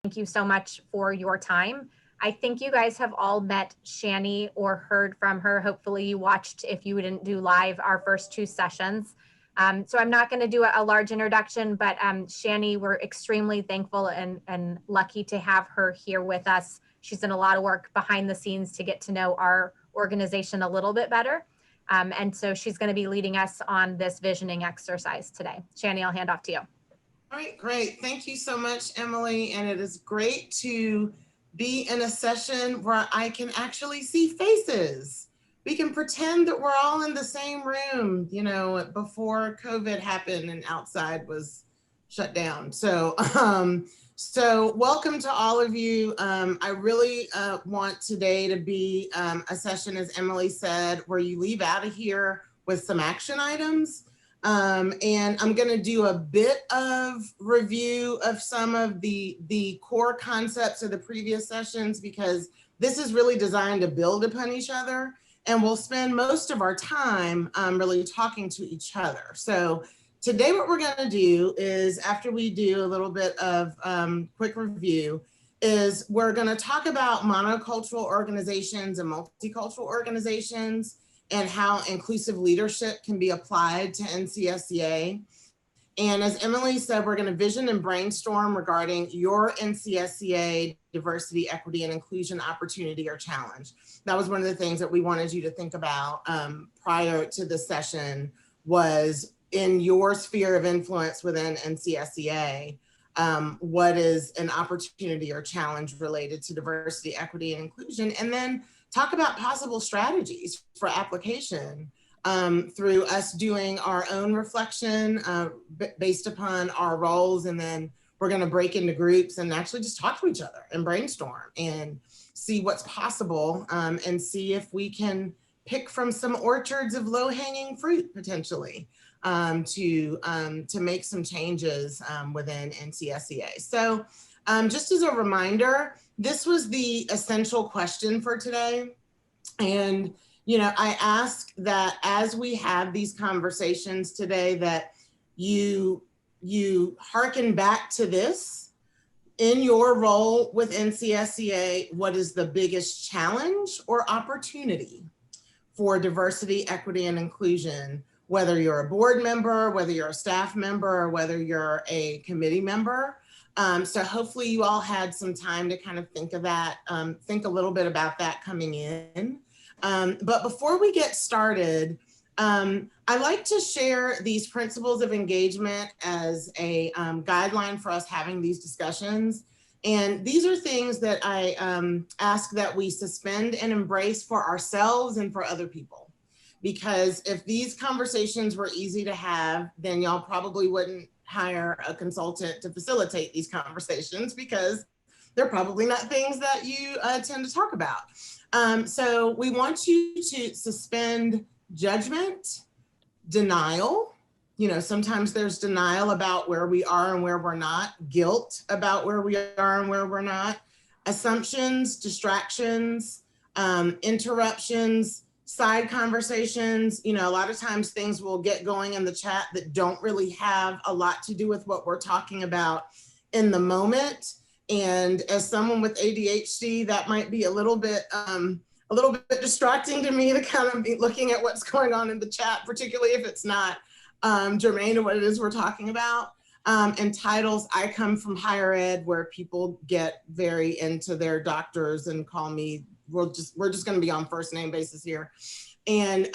Thank you so much for your time. I think you guys have all met Shani or heard from her. Hopefully you watched, if you didn't do live, our first two sessions. So I'm not going to do a large introduction, but Shani, we're extremely thankful and lucky to have her here with us. She's done a lot of work behind the scenes to get to know our organization a little bit better. And so she's going to be leading us on this visioning exercise today. Shani, I'll hand off to you. All right, great. Thank you so much, Emily. And it is great to be in a session where I can actually see faces. We can pretend that we're all in the same room, you know, before COVID happened and outside was shut down. So welcome to all of you. I really want today to be a session, as Emily said, where you leave out of here with some action items. And I'm going to do a bit of review of some of the core concepts of the previous sessions, because this is really designed to build upon each other. And we'll spend most of our time really talking to each other. So today what we're going to do is, after we do a little bit of quick review, is we're going to talk about monocultural organizations and multicultural organizations, and how inclusive leadership can be applied to NCSEA. And as Emily said, we're going to vision and brainstorm regarding your NCSEA diversity, equity, and inclusion opportunity or challenge. That was one of the things that we wanted you to think about prior to the session, was in your sphere of influence within NCSEA, what is an opportunity or challenge related to diversity, equity, and inclusion? And then talk about possible strategies for application through us doing our own reflection based upon our roles. And then we're going to break into groups and actually just talk to each other and brainstorm and see what's possible, and see if we can pick from some orchards of low-hanging fruit potentially to make some changes within NCSEA. So just as a reminder, this was the essential question for today. And, you know, I ask that as we have these conversations today, that you hearken back to this in your role with NCSEA. What is the biggest challenge or opportunity for diversity, equity, and inclusion, whether you're a board member, whether you're a staff member, or whether you're a committee member? So hopefully you all had some time to kind of think of that, think a little bit about that coming in. But before we get started, I like to share these principles of engagement as a guideline for us having these discussions. And these are things that I ask that we suspend and embrace for ourselves and for other people. Because if these conversations were easy to have, then y'all probably wouldn't hire a consultant to facilitate these conversations, because they're probably not things that you tend to talk about. So we want you to suspend judgment, denial. You know, sometimes there's denial about where we are and where we're not, guilt about where we are and where we're not, assumptions, distractions, interruptions, side conversations. You know, a lot of times things will get going in the chat that don't really have a lot to do with what we're talking about in the moment. And as someone with ADHD, that might be a little bit distracting to me to kind of be looking at what's going on in the chat, particularly if it's not germane to what it is we're talking about. And titles, I come from higher ed, where people get very into their doctors and call me, we're just going to be on first name basis here. And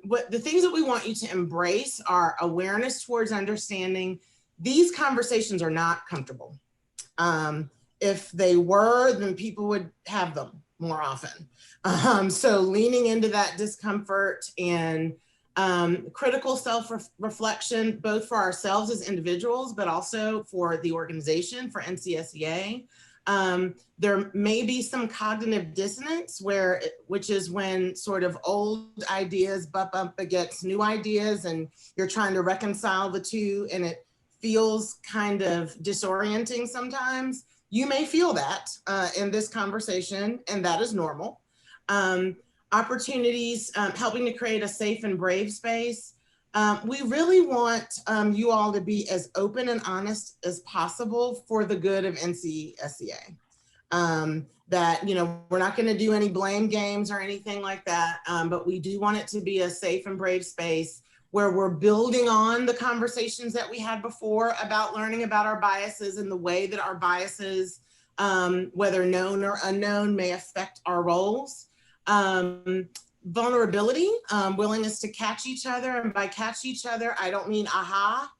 what the things that we want you to embrace are awareness towards understanding. These conversations are not comfortable. If they were, then people would have them more often. So leaning into that discomfort and critical self-reflection, both for ourselves as individuals, but also for the organization, for NCSEA. There may be some cognitive dissonance, which is when sort of old ideas bump up against new ideas and you're trying to reconcile the two, and it feels kind of disorienting sometimes. You may feel that in this conversation, and that is normal. Opportunities, helping to create a safe and brave space. We really want you all to be as open and honest as possible for the good of NCSEA. That, you know, we're not going to do any blame games or anything like that, but we do want it to be a safe and brave space where we're building on the conversations that we had before about learning about our biases and the way that our biases, whether known or unknown, may affect our roles. Vulnerability, willingness to catch each other. And by catch each other, I don't mean aha.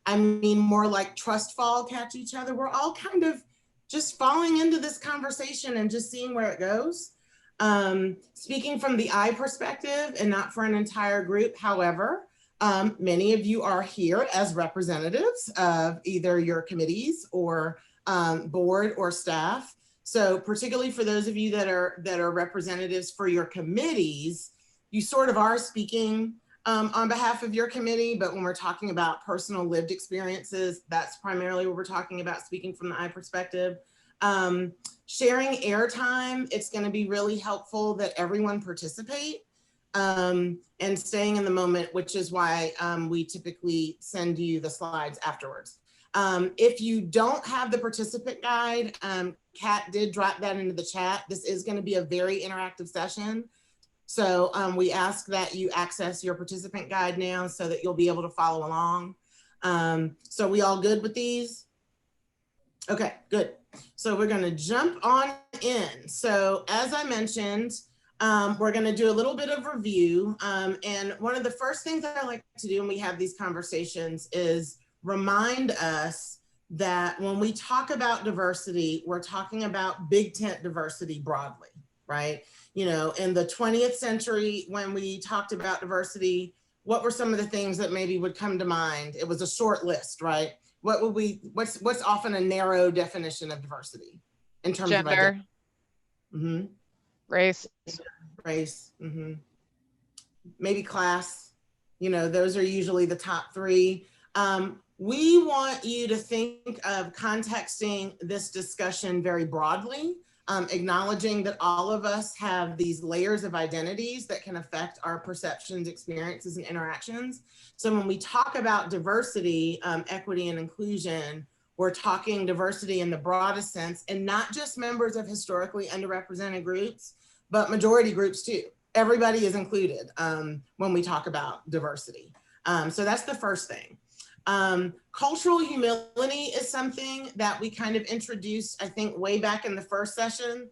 I mean more like trust fall, catch each other. We're all kind of just falling into this conversation and just seeing where it goes. Speaking from the I perspective and not for an entire group. However, many of you are here as representatives of either your committees or board or staff. So particularly for those of you that are representatives for your committees, you sort of are speaking on behalf of your committee, but when we're talking about personal lived experiences, that's primarily what we're talking about, speaking from the I perspective. Sharing airtime, it's going to be really helpful that everyone participate and staying in the moment, which is why we typically send you the slides afterwards. If you don't have the participant guide, Kat did drop that into the chat. This is going to be a very interactive session. So we ask that you access your participant guide now so that you'll be able to follow along. So we all good with these? Okay, good. So we're going to jump on in. So as I mentioned, we're going to do a little bit of review. And one of the first things that I like to do when we have these conversations is remind us that when we talk about diversity, we're talking about big tent diversity broadly, right? You know, in the 20th century, when we talked about diversity, what were some of the things that maybe would come to mind? It was a short list, right? What's often a narrow definition of diversity in terms of gender, race, maybe class, you know, those are usually the top three. We want you to think of contexting this discussion very broadly, acknowledging that all of us have these layers of identities that can affect our perceptions, experiences, and interactions. So when we talk about diversity, equity, and inclusion, we're talking diversity in the broadest sense, and not just members of historically underrepresented groups, but majority groups too. Everybody is included when we talk about diversity. So that's the first thing. Cultural humility is something that we kind of introduced, I think, way back in the first session,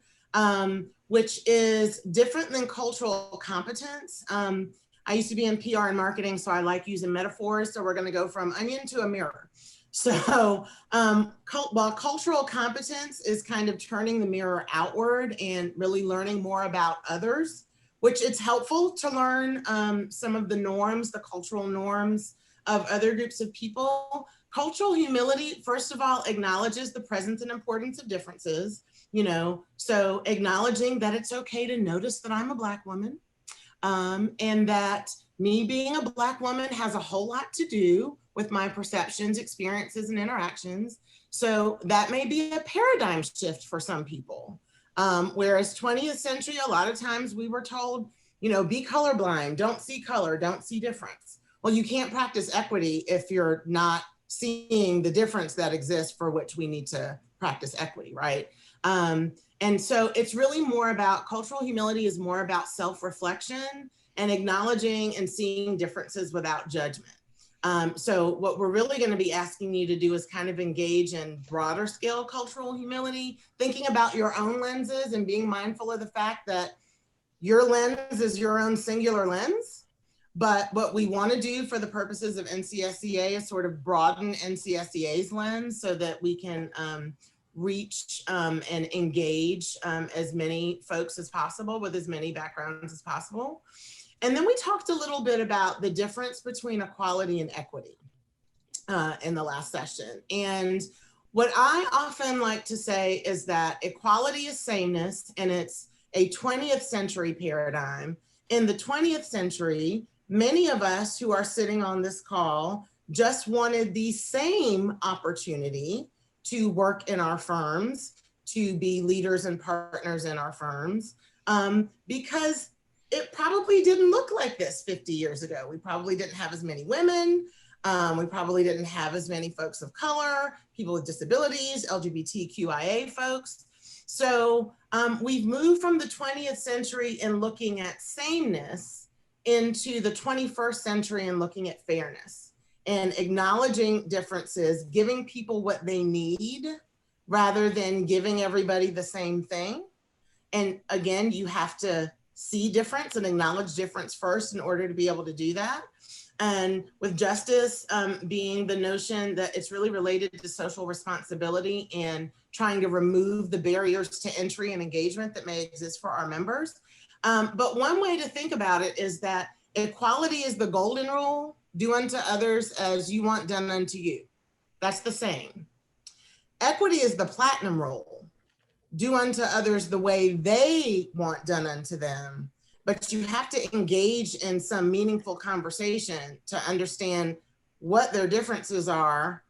which is different than cultural competence. I used to be in PR and marketing, so I like using metaphors. So we're going to go from onion to a mirror. So while cultural competence is kind of turning the mirror outward and really learning more about others, which it's helpful to learn some of the norms, the cultural norms of other groups of people. Cultural humility, first of all, acknowledges the presence and importance of differences, you know, so acknowledging that it's okay to notice that I'm a Black woman and that me being a Black woman has a whole lot to do with my perceptions, experiences, and interactions. So that may be a paradigm shift for some people. Whereas 20th century, a lot of times we were told, you know, be colorblind, don't see color, don't see difference. Well, you can't practice equity if you're not seeing the difference that exists for which we need to practice equity, right? And so it's really more about, cultural humility is more about self-reflection and acknowledging and seeing differences without judgment. So what we're really going to be asking you to do is kind of engage in broader scale cultural humility, thinking about your own lenses and being mindful of the fact that your lens is your own singular lens. But what we want to do for the purposes of NCSEA is sort of broaden NCSEA's lens so that we can reach and engage as many folks as possible with as many backgrounds as possible. And then we talked a little bit about the difference between equality and equity in the last session. And what I often like to say is that equality is sameness, and it's a 20th century paradigm. In the 20th century, many of us who are sitting on this call just wanted the same opportunity to work in our firms, to be leaders and partners in our firms, because it probably didn't look like this 50 years ago. We probably didn't have as many women. We probably didn't have as many folks of color, people with disabilities, LGBTQIA folks. So we've moved from the 20th century in looking at sameness into the 21st century and looking at fairness and acknowledging differences, giving people what they need rather than giving everybody the same thing. And again, you have to see difference and acknowledge difference first in order to be able to do that. And with justice being the notion that it's really related to social responsibility and trying to remove the barriers to entry and engagement that may exist for our members. But one way to think about it is that equality is the golden rule, do unto others as you want done unto you. That's the same. Equity is the platinum rule, do unto others the way they want done unto them. But you have to engage in some meaningful conversation to understand what their differences are,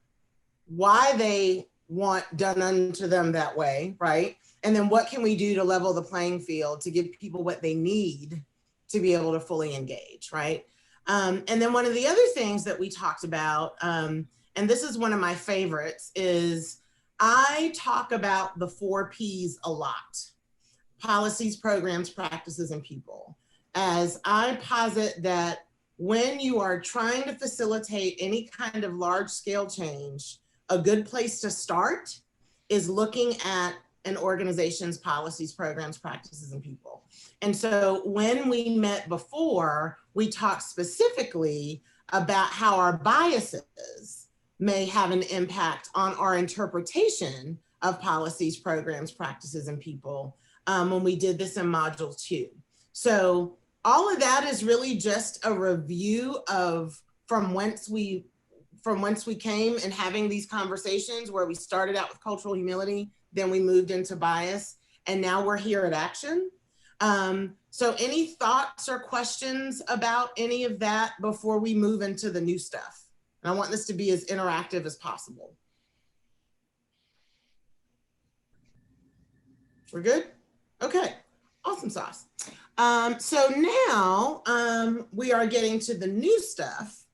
why they want done unto them that way, right? And then what can we do to level the playing field to give people what they need to be able to fully engage, right? And then one of the other things that we talked about, and this is one of my favorites, is I talk about the 4 Ps a lot: policies, programs, practices, and people, as I posit that when you are trying to facilitate any kind of large scale change, a good place to start is looking at an organization's policies, programs, practices, and people. And so when we met before, we talked specifically about how our biases may have an impact on our interpretation of policies, programs, practices, and people when we did this in module 2. So all of that is really just a review of from whence we came and having these conversations where we started out with cultural humility, then we moved into bias, and now we're here at action. So any thoughts or questions about any of that before we move into the new stuff? And I want this to be as interactive as possible. We're good? Okay, awesome sauce. So now we are getting to the new stuff,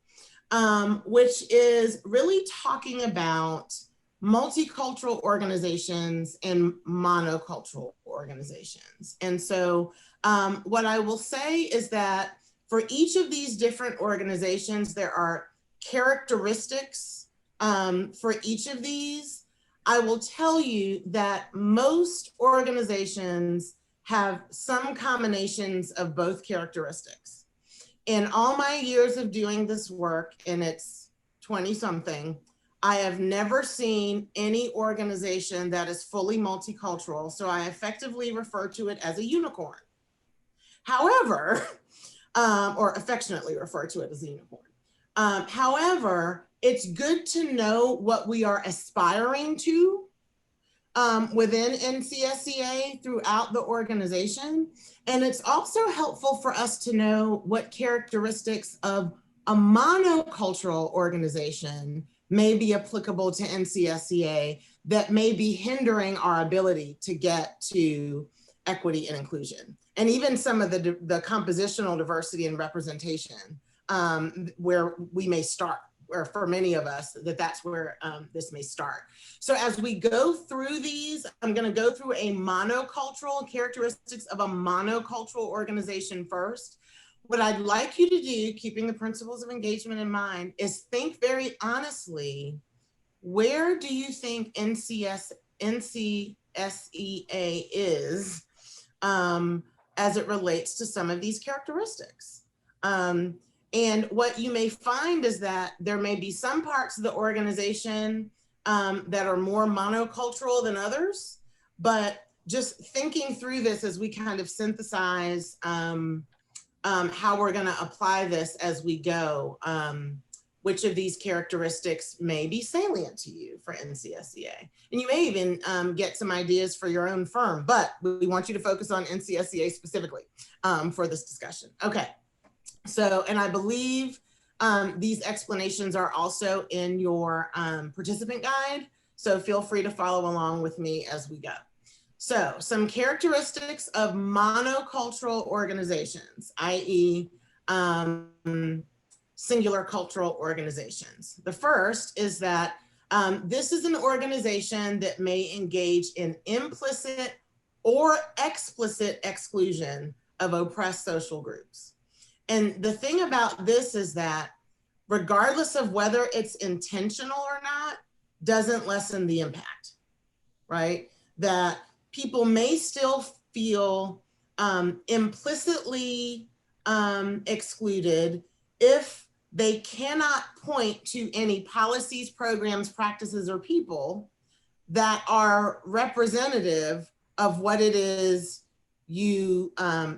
which is really talking about multicultural organizations and monocultural organizations. And so what I will say is that for each of these different organizations, there are characteristics for each of these. I will tell you that most organizations have some combinations of both characteristics. In all my years of doing this work, and it's 20 something, I have never seen any organization that is fully multicultural. So I effectively refer to it as a unicorn. However, or affectionately refer to it as a unicorn. However, it's good to know what we are aspiring to within NCSEA throughout the organization. And it's also helpful for us to know what characteristics of a monocultural organization may be applicable to NCSEA that may be hindering our ability to get to equity and inclusion. And even some of the compositional diversity and representation where we may start, or for many of us, that's where this may start. So as we go through these, I'm gonna go through a monocultural characteristics of a monocultural organization first. What I'd like you to do, keeping the principles of engagement in mind, is think very honestly, where do you think NCSEA is as it relates to some of these characteristics? And what you may find is that there may be some parts of the organization that are more monocultural than others, but just thinking through this as we kind of synthesize how we're going to apply this as we go, which of these characteristics may be salient to you for NCSEA. And you may even get some ideas for your own firm, but we want you to focus on NCSEA specifically for this discussion. Okay. So, and I believe these explanations are also in your participant guide. So feel free to follow along with me as we go. So some characteristics of monocultural organizations, i.e. Singular cultural organizations. The first is that this is an organization that may engage in implicit or explicit exclusion of oppressed social groups. And the thing about this is that regardless of whether it's intentional or not, doesn't lessen the impact, right? That people may still feel implicitly excluded if they cannot point to any policies, programs, practices, or people that are representative of what it is you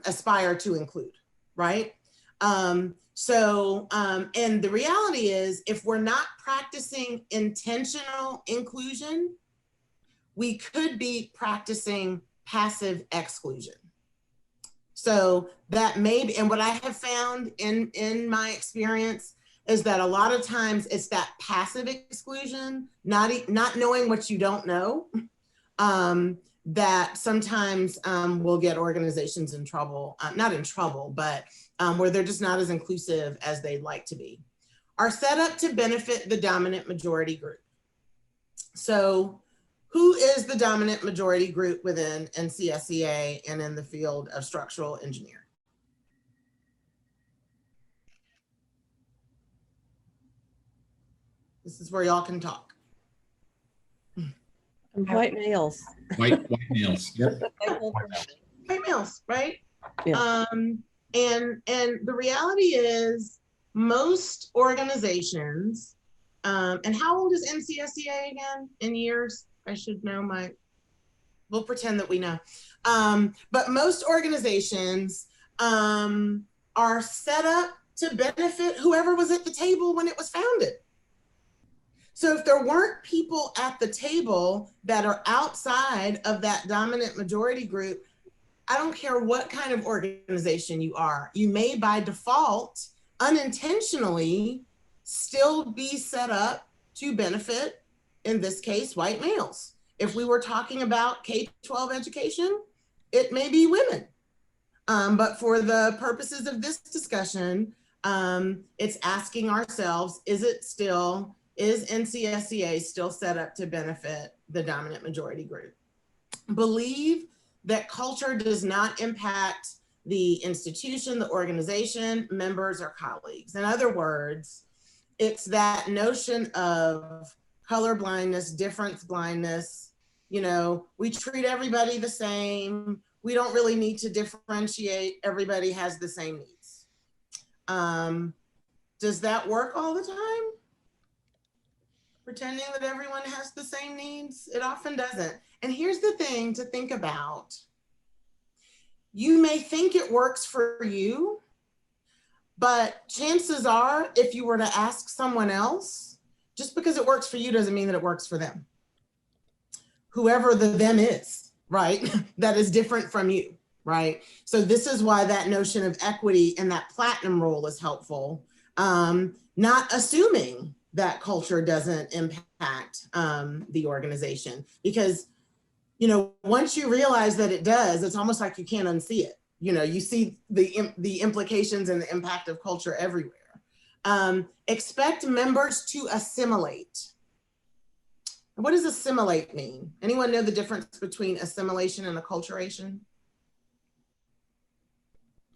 aspire to include, right? And the reality is, if we're not practicing intentional inclusion, we could be practicing passive exclusion. So that may be, and what I have found in my experience is that a lot of times it's that passive exclusion, not knowing what you don't know, that sometimes will get organizations in trouble, not in trouble, but where they're just not as inclusive as they'd like to be. Are set up to benefit the dominant majority group. So who is the dominant majority group within NCSEA and in the field of structural engineering? This is where y'all can talk. White males. White males. Yep. White males, right? Yeah. And the reality is most organizations, and how old is NCSEA again in years? I should know we'll pretend that we know. But most organizations are set up to benefit whoever was at the table when it was founded. So if there weren't people at the table that are outside of that dominant majority group, I don't care what kind of organization you are, you may by default, unintentionally, still be set up to benefit, in this case, white males. If we were talking about K-12 education, it may be women. But for the purposes of this discussion, it's asking ourselves, is NCSEA still set up to benefit the dominant majority group? Believe that culture does not impact the institution, the organization, members, or colleagues. In other words, it's that notion of color blindness, difference blindness. You know, we treat everybody the same. We don't really need to differentiate. Everybody has the same needs. Does that work all the time? Pretending that everyone has the same needs? It often doesn't. And here's the thing to think about. You may think it works for you, but chances are, if you were to ask someone else, just because it works for you doesn't mean that it works for them. Whoever the them is, right? That is different from you, right? So this is why that notion of equity and that platinum rule is helpful. Not assuming that culture doesn't impact the organization, because, you know, once you realize that it does, it's almost like you can't unsee it. You know, you see the implications and the impact of culture everywhere. Expect members to assimilate. What does assimilate mean? Anyone know the difference between assimilation and acculturation?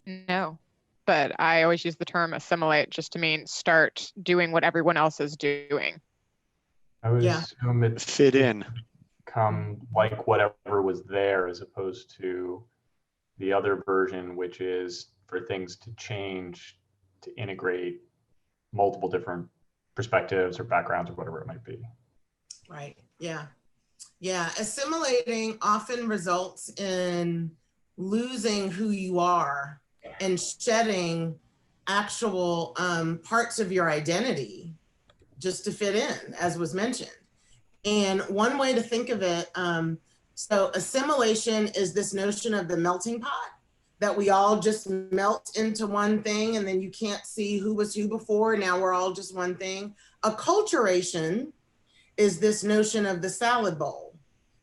No, but I always use the term assimilate just to mean start doing what everyone else is doing. I would assume it fit in. Come like whatever was there, as opposed to the other version, which is for things to change, to integrate multiple different perspectives or backgrounds or whatever it might be. Right. Yeah. Yeah. Assimilating often results in losing who you are and shedding actual parts of your identity just to fit in, as was mentioned. And one way to think of it, so assimilation is this notion of the melting pot, that we all just melt into one thing and then you can't see who was who before. Now we're all just one thing. Acculturation is this notion of the salad bowl,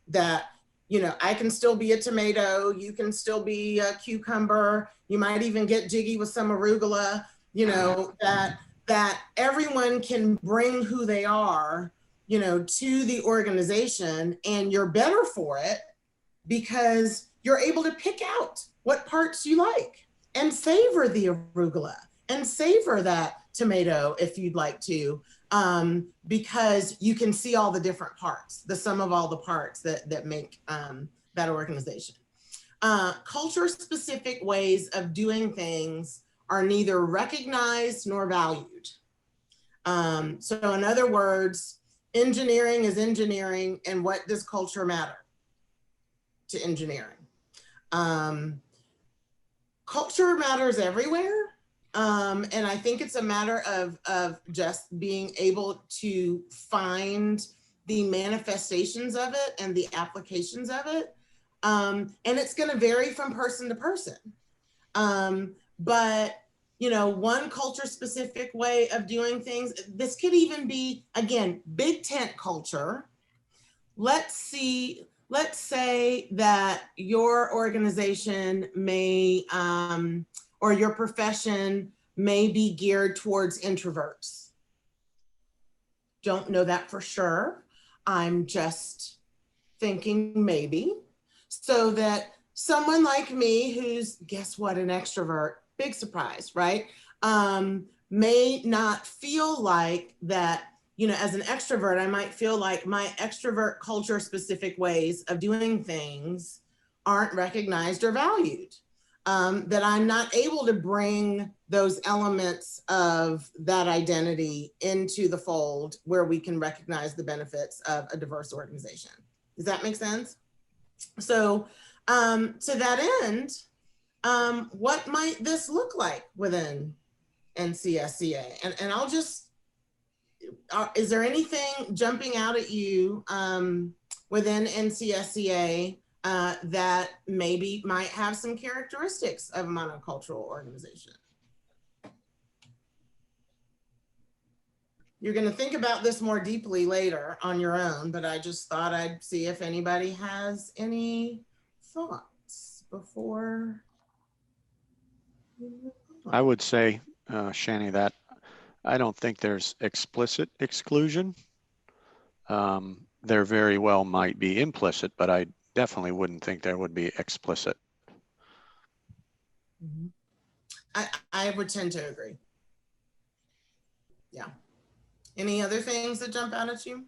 that, You know, I can still be a tomato, you can still be a cucumber, you might even get jiggy with some arugula, you know, that everyone can bring who they are, you know, to the organization, and you're better for it because you're able to pick out what parts you like and savor the arugula and savor that tomato if you'd like to, because you can see all the different parts, the sum of all the parts that make that organization. Culture-specific ways of doing things are neither recognized nor valued. So in other words, engineering is engineering, and what does culture matter to engineering? Culture matters everywhere. And I think it's a matter of just being able to find the manifestations of it and the applications of it. And it's going to vary from person to person. But, you know, one culture specific way of doing things, this could even be, again, big tent culture. Let's say that your organization may, or your profession may be geared towards introverts. Don't know that for sure. I'm just thinking maybe. So that someone like me who's, guess what, an extrovert, big surprise, right? May not feel like that, you know, as an extrovert, I might feel like my extrovert culture specific ways of doing things aren't recognized or valued. That I'm not able to bring those elements of that identity into the fold where we can recognize the benefits of a diverse organization. Does that make sense? So to that end, what might this look like within NCSCA? And I'll just, is there anything jumping out at you within NCSCA that maybe might have some characteristics of a monocultural organization? You're going to think about this more deeply later on your own, but I just thought I'd see if anybody has any thoughts before. I would say, Shani, that I don't think there's explicit exclusion. There very well might be implicit, but I definitely wouldn't think there would be explicit. I would tend to agree. Yeah. Any other things that jump out at you?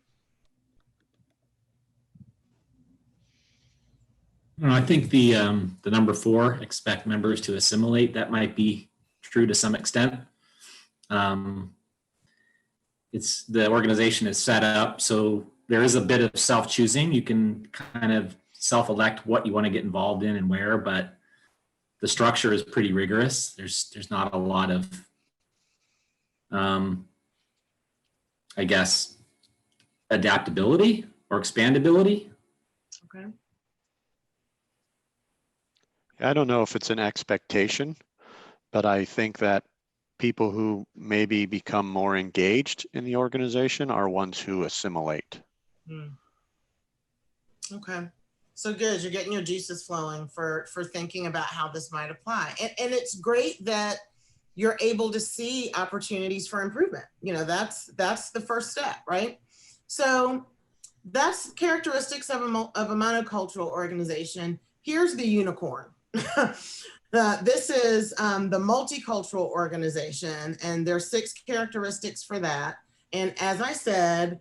I think the number 4, expect members to assimilate, that might be true to some extent. It's the organization is set up so there is a bit of self-choosing. You can kind of self-elect what you want to get involved in and where, but the structure is pretty rigorous. There's not a lot of I guess adaptability or expandability. Okay. I don't know if it's an expectation, but I think that people who maybe become more engaged in the organization are ones who assimilate. Okay. So good. You're getting your juices flowing for thinking about how this might apply. And it's great that you're able to see opportunities for improvement. You know, that's the first step, right? So that's characteristics of a monocultural organization. Here's the unicorn. This is the multicultural organization, and there's 6 characteristics for that. And as I said,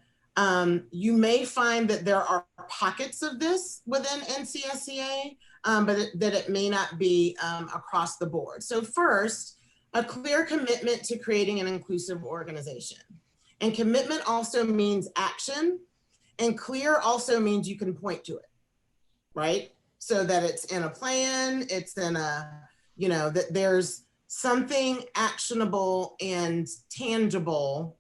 you may find that there are pockets of this within NCSCA, but that it may not be across the board. So first, a clear commitment to creating an inclusive organization. And commitment also means action, and clear also means you can point to it, right? So that it's in a plan, it's in a, you know, that there's something actionable and tangible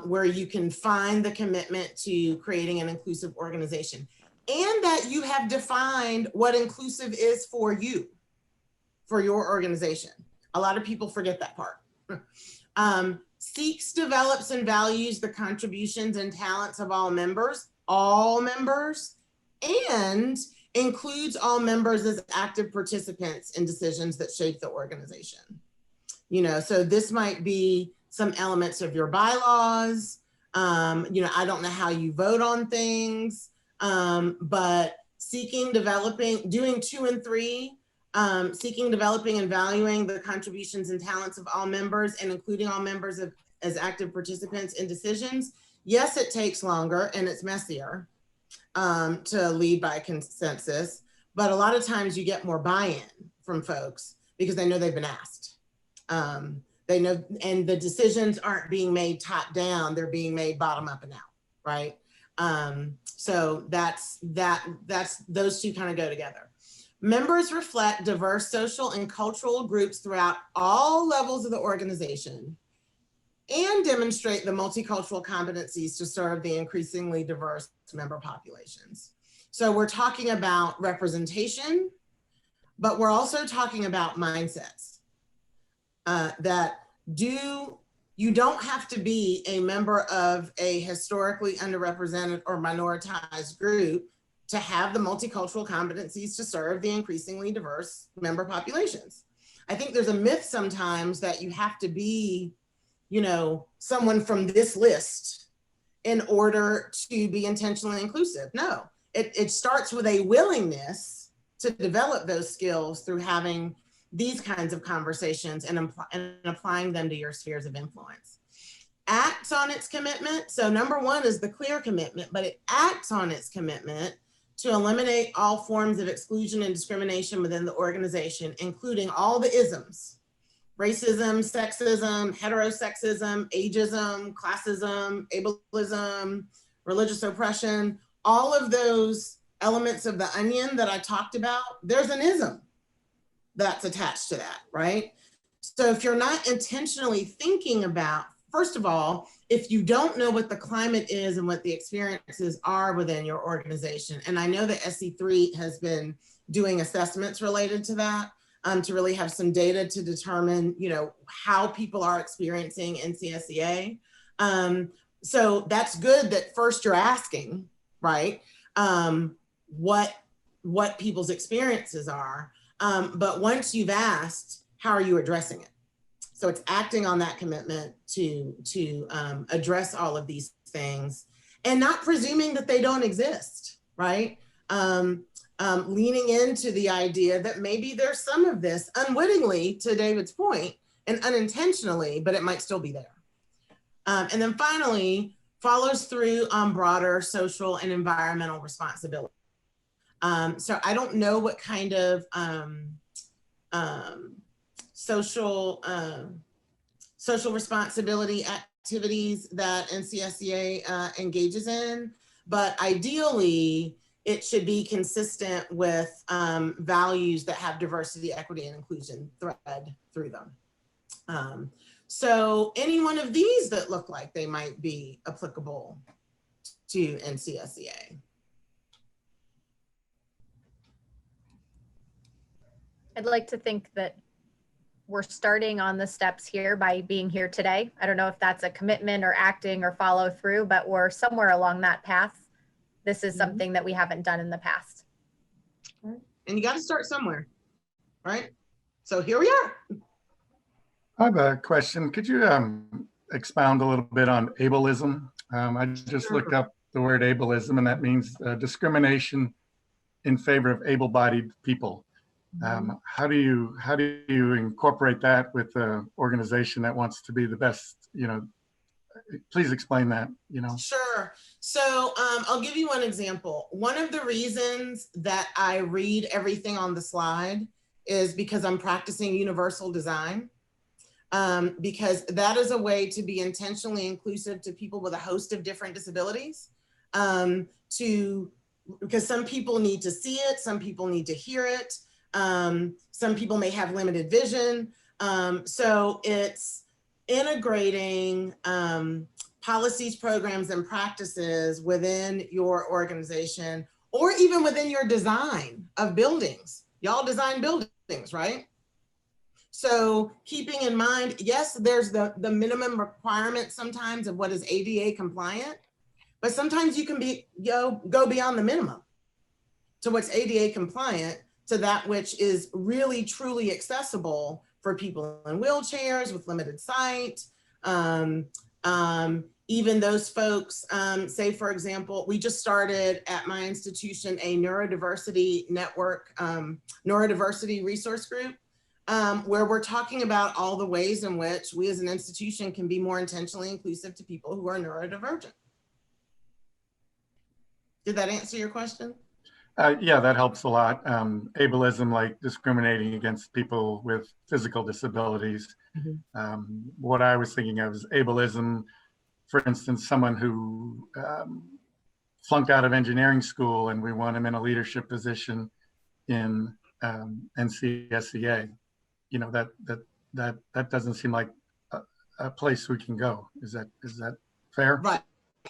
where you can find the commitment to creating an inclusive organization, and that you have defined what inclusive is for you, for your organization. A lot of people forget that part. Seeks, develops, and values the contributions and talents of all members, and includes all members as active participants in decisions that shape the organization. You know, so this might be some elements of your bylaws. You know, I don't know how you vote on things, but seeking, developing, doing 2 and 3, seeking, developing, and valuing the contributions and talents of all members and including all members as active participants in decisions. Yes, it takes longer and it's messier to lead by consensus, but a lot of times you get more buy-in from folks because they know they've been asked. They know, and the decisions aren't being made top down, they're being made bottom up and out, right? So that's those two kind of go together. Members reflect diverse social and cultural groups throughout all levels of the organization and demonstrate the multicultural competencies to serve the increasingly diverse member populations. So we're talking about representation, but we're also talking about mindsets. That you don't have to be a member of a historically underrepresented or minoritized group to have the multicultural competencies to serve the increasingly diverse member populations. I think there's a myth sometimes that you have to be, you know, someone from this list in order to be intentionally inclusive. No, it starts with a willingness to develop those skills through having these kinds of conversations and applying them to your spheres of influence. Acts on its commitment. So number 1 is the clear commitment, but it acts on its commitment to eliminate all forms of exclusion and discrimination within the organization, including all the isms: racism, sexism, heterosexism, ageism, classism, ableism, religious oppression, all of those elements of the onion that I talked about, there's an ism that's attached to that, right? So if you're not intentionally thinking about, first of all, if you don't know what the climate is and what the experiences are within your organization, and I know that SC3 has been doing assessments related to that, to really have some data to determine, you know, how people are experiencing NCSEA. So that's good that first you're asking, right, what people's experiences are. But once you've asked, how are you addressing it? So it's acting on that commitment to address all of these things and not presuming that they don't exist, right? Leaning into the idea that maybe there's some of this unwittingly, to David's point, and unintentionally, but it might still be there. And then finally, follows through on broader social and environmental responsibility. So I don't know what kind of social responsibility activities that NCSEA engages in, but ideally it should be consistent with values that have diversity, equity, and inclusion thread through them. So any one of these that look like they might be applicable to NCSEA. I'd like to think that we're starting on the steps here by being here today. I don't know if that's a commitment or acting or follow through, but we're somewhere along that path. This is something that we haven't done in the past. And you got to start somewhere, right? So here we are. I have a question. Could you expound a little bit on ableism? I just looked up the word ableism, and that means discrimination in favor of able-bodied people. How do you incorporate that with the organization that wants to be the best? You know, please explain that. You know. Sure. So I'll give you one example. One of the reasons that I read everything on the slide is because I'm practicing universal design. Because that is a way to be intentionally inclusive to people with a host of different disabilities. Because some people need to see it, some people need to hear it. Some people may have limited vision. So it's integrating policies, programs, and practices within your organization, or even within your design of buildings. Y'all design buildings, right? So keeping in mind, yes, there's the minimum requirement sometimes of what is ADA compliant, but sometimes you can go beyond the minimum, to what's ADA compliant to that which is really truly accessible for people in wheelchairs with limited sight. Even those folks, say for example, we just started at my institution a neurodiversity network, neurodiversity resource group, where we're talking about all the ways in which we as an institution can be more intentionally inclusive to people who are neurodivergent. Did that answer your question? Yeah, that helps a lot. Ableism, like discriminating against people with physical disabilities. What I was thinking of is ableism, for instance, someone who flunked out of engineering school and we want him in a leadership position in NCSEA. You know, that doesn't seem like a place we can go. Is that fair? Right.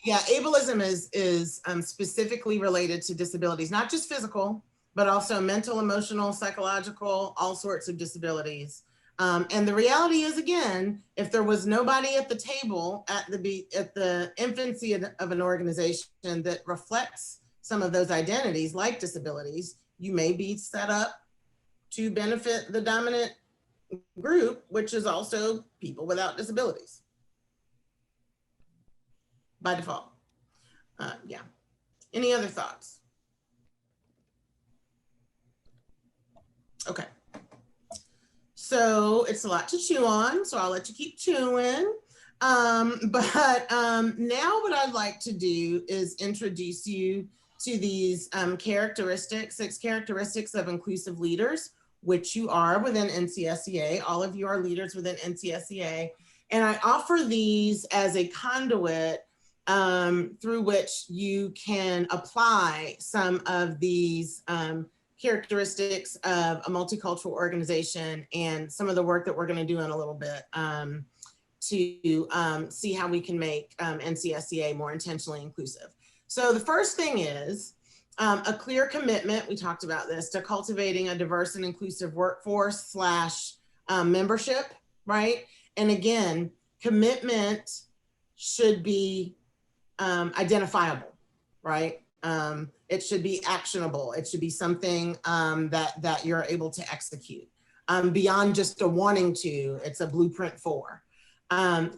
Yeah, ableism is specifically related to disabilities, not just physical, but also mental, emotional, psychological, all sorts of disabilities. And the reality is, again, if there was nobody at the table at the infancy of an organization that reflects some of those identities, like disabilities, you may be set up to benefit the dominant group, which is also people without disabilities. By default. Yeah. Any other thoughts? Okay. So it's a lot to chew on, so I'll let you keep chewing. Now what I'd like to do is introduce you to these characteristics, 6 characteristics of inclusive leaders, which you are within NCSEA. All of you are leaders within NCSEA. And I offer these as a conduit through which you can apply some of these characteristics of a multicultural organization and some of the work that we're going to do in a little bit to see how we can make NCSEA more intentionally inclusive. So the first thing is a clear commitment, we talked about this, to cultivating a diverse and inclusive workforce / membership, right? And again, commitment should be identifiable, right? It should be actionable. It should be something that you're able to execute beyond just a wanting to. It's a blueprint for.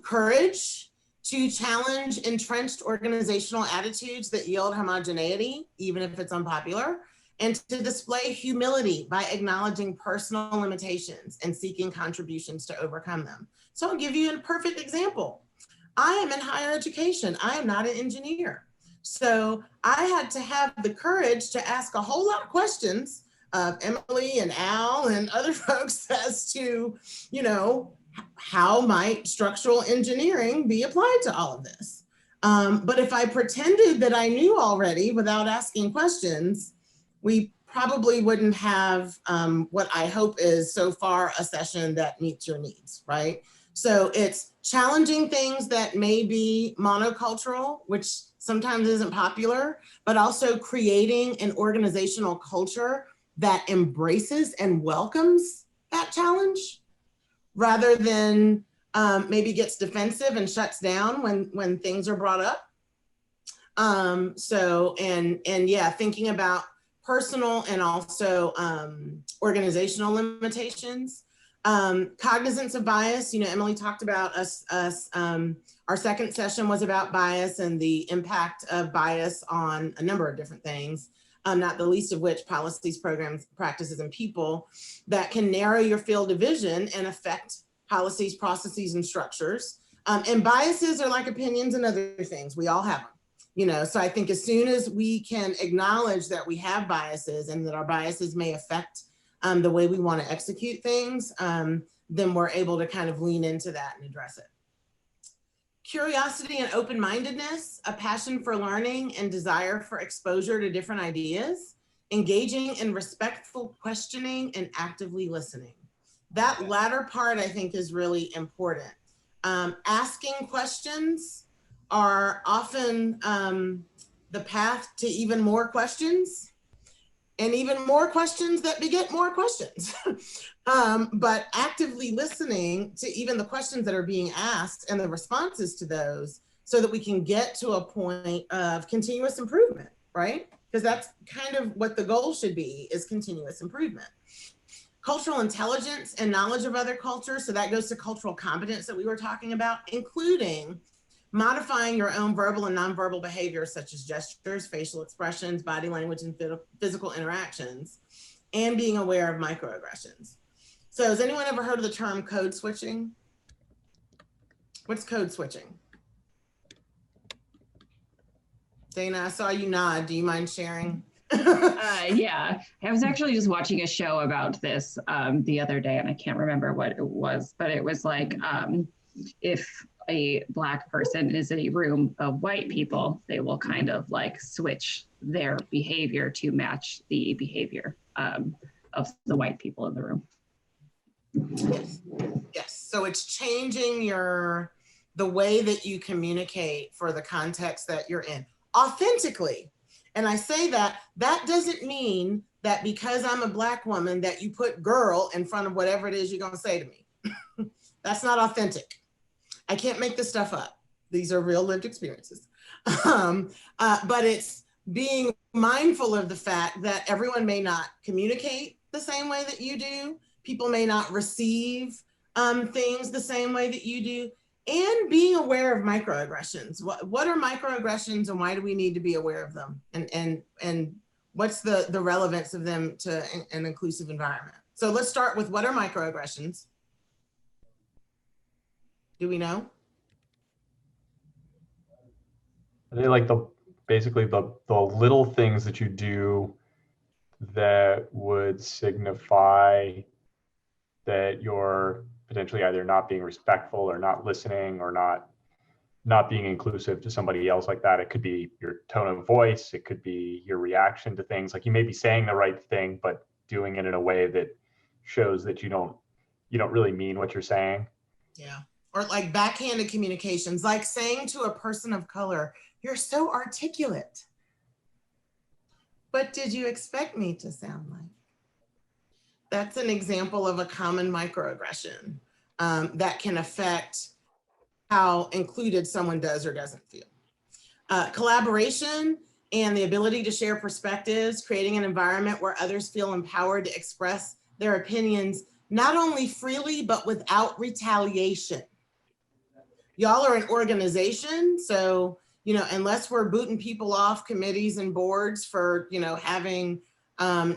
Courage to challenge entrenched organizational attitudes that yield homogeneity, even if it's unpopular, and to display humility by acknowledging personal limitations and seeking contributions to overcome them. So I'll give you a perfect example. I am in higher education. I am not an engineer. So I had to have the courage to ask a whole lot of questions of Emily and Al and other folks as to, you know, how might structural engineering be applied to all of this? But if I pretended that I knew already without asking questions, we probably wouldn't have what I hope is so far a session that meets your needs, right? So it's challenging things that may be monocultural, which sometimes isn't popular, but also creating an organizational culture that embraces and welcomes that challenge rather than maybe gets defensive and shuts down when things are brought up. Yeah, thinking about personal and also organizational limitations. Cognizance of bias, you know, Emily talked about us our second session was about bias and the impact of bias on a number of different things, not the least of which policies, programs, practices, and people that can narrow your field of vision and affect policies, processes, and structures. And biases are like opinions and other things. We all have them, you know, so I think as soon as we can acknowledge that we have biases and that our biases may affect the way we want to execute things, then we're able to kind of lean into that and address it. Curiosity and open-mindedness, a passion for learning and desire for exposure to different ideas, engaging in respectful questioning and actively listening. That latter part I think is really important. Asking questions are often the path to even more questions. And even more questions that beget more questions. But actively listening to even the questions that are being asked and the responses to those so that we can get to a point of continuous improvement, right? because that's kind of what the goal should be, is continuous improvement. Cultural intelligence and knowledge of other cultures. So that goes to cultural competence that we were talking about, including modifying your own verbal and nonverbal behaviors, such as gestures, facial expressions, body language, and physical interactions, and being aware of microaggressions. So has anyone ever heard of the term code switching? What's code switching? Dana, I saw you nod. Do you mind sharing? Yeah, I was actually just watching a show about this the other day, and I can't remember what it was, but it was like if a Black person is in a room of white people, they will kind of like switch their behavior to match the behavior of the white people in the room. Yes. Yes. So it's changing the way that you communicate for the context that you're in authentically. And I say that doesn't mean that because I'm a Black woman that you put girl in front of whatever it is you're going to say to me. That's not authentic. I can't make this stuff up. These are real lived experiences. But it's being mindful of the fact that everyone may not communicate the same way that you do. People may not receive things the same way that you do. And being aware of microaggressions. What are microaggressions and why do we need to be aware of them? And what's the relevance of them to an inclusive environment? So let's start with, what are microaggressions? Do we know? Are they like basically the little things that you do that would signify that you're potentially either not being respectful or not listening or not being inclusive to somebody else like that? It could be your tone of voice. It could be your reaction to things. Like you may be saying the right thing, but doing it in a way that shows that you don't really mean what you're saying. Yeah. Or like backhanded communications, like saying to a person of color, "You're so articulate." What did you expect me to sound like? That's an example of a common microaggression that can affect how included someone does or doesn't feel. Collaboration and the ability to share perspectives, creating an environment where others feel empowered to express their opinions, not only freely, but without retaliation. Y'all are an organization, so, unless we're booting people off committees and boards for, having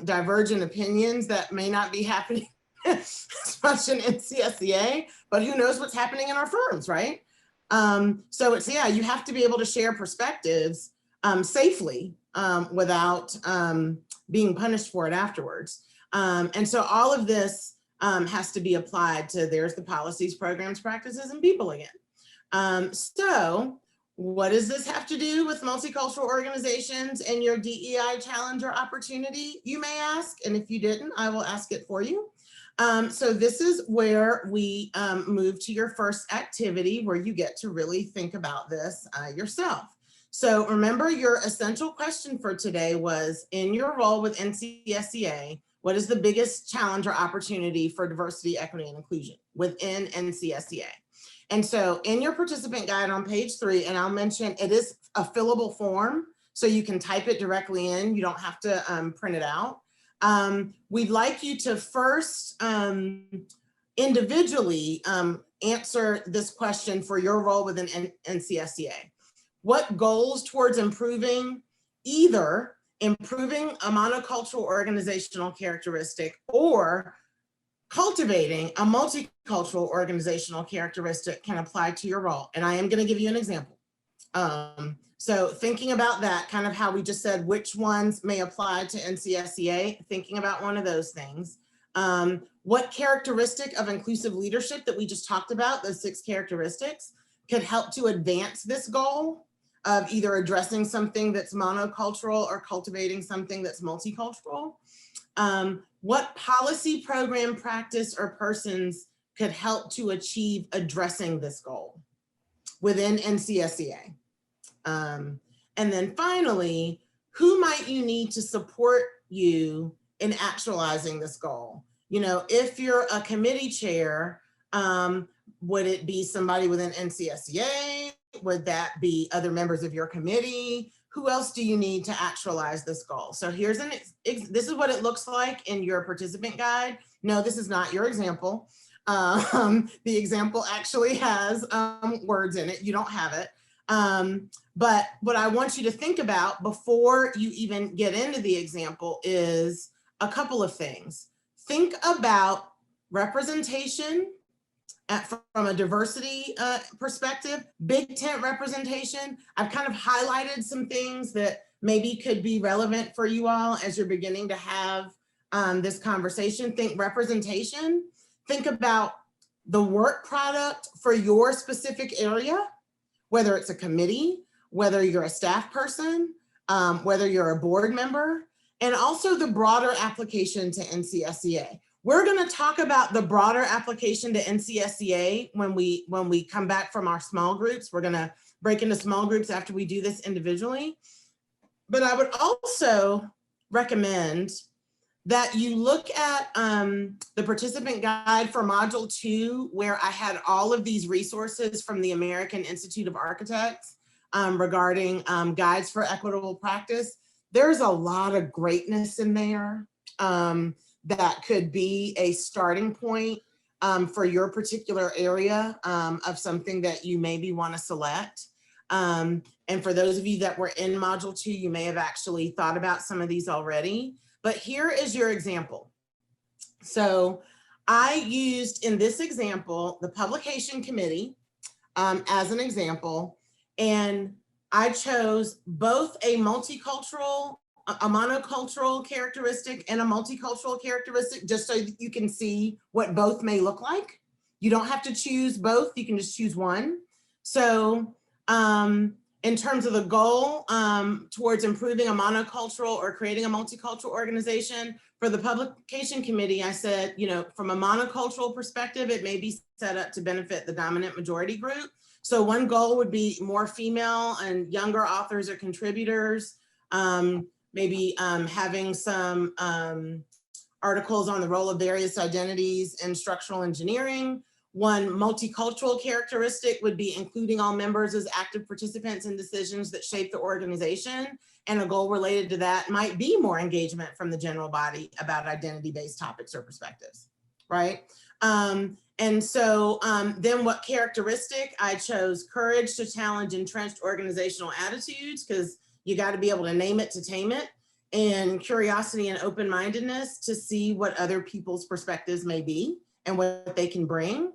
divergent opinions, that may not be happening as much in NCSEA, but who knows what's happening in our firms, right? So it's, you have to be able to share perspectives safely without being punished for it afterwards. And so all of this has to be applied to, there's the policies, programs, practices, and people again. So what does this have to do with multicultural organizations and your DEI challenge or opportunity, you may ask? And if you didn't, I will ask it for you. So this is where we move to your first activity, where you get to really think about this yourself. So remember, your essential question for today was, in your role with NCSEA, what is the biggest challenge or opportunity for diversity, equity, and inclusion within NCSEA? And so in your participant guide on page 3, and I'll mention it is a fillable form, so you can type it directly in. You don't have to print it out. We'd like you to first individually answer this question for your role within NCSEA. What goals towards either improving a monocultural organizational characteristic or cultivating a multicultural organizational characteristic can apply to your role? And I am going to give you an example. So thinking about that, kind of how we just said which ones may apply to NCSEA, thinking about one of those things. What characteristic of inclusive leadership that we just talked about, those 6 characteristics, could help to advance this goal of either addressing something that's monocultural or cultivating something that's multicultural? What policy, program, practice, or persons could help to achieve addressing this goal within NCSEA? And then finally, who might you need to support you in actualizing this goal? If you're a committee chair, would it be somebody within NCSEA? Would that be other members of your committee? who else do you need to actualize this goal? So here's this is what it looks like in your participant guide. No, this is not your example. The example actually has words in it. You don't have it. But what I want you to think about before you even get into the example is a couple of things. Think about representation from a diversity perspective, big tent representation. I've kind of highlighted some things that maybe could be relevant for you all as you're beginning to have this conversation. Think representation. Think about the work product for your specific area, whether it's a committee, whether you're a staff person, whether you're a board member, and also the broader application to NCSEA. We're going to talk about the broader application to NCSEA when we come back from our small groups. We're going to break into small groups after we do this individually. But I would also recommend that you look at the participant guide for module 2, where I had all of these resources from the American Institute of Architects regarding guides for equitable practice. There's a lot of greatness in there that could be a starting point for your particular area of something that you maybe want to select. And for those of you that were in module 2, you may have actually thought about some of these already. But here is your example. So I used in this example the publication committee as an example, and I chose both a multicultural, a monocultural characteristic and a multicultural characteristic, just so that you can see what both may look like. You don't have to choose both, you can just choose one. So in terms of the goal towards improving a monocultural or creating a multicultural organization, for the publication committee, I said, you know, from a monocultural perspective, it may be set up to benefit the dominant majority group. So one goal would be more female and younger authors or contributors, maybe having some articles on the role of various identities in structural engineering. One multicultural characteristic would be including all members as active participants in decisions that shape the organization. And a goal related to that might be more engagement from the general body about identity-based topics or perspectives, right? And so then what characteristic? I chose courage to challenge entrenched organizational attitudes, because you got to be able to name it to tame it, and curiosity and open-mindedness to see what other people's perspectives may be and what they can bring.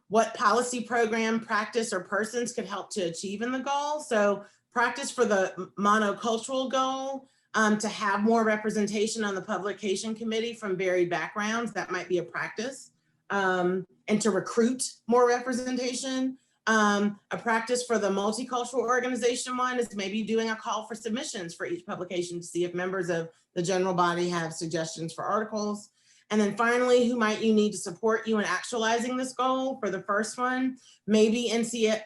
What policy, program, practice, or persons could help to achieve in the goal. So practice for the monocultural goal, to have more representation on the publication committee from varied backgrounds, that might be a practice. And to recruit more representation. A practice for the multicultural organization one is maybe doing a call for submissions for each publication to see if members of the general body have suggestions for articles. And then finally, who might you need to support you in actualizing this goal? For the first one, maybe NCSEA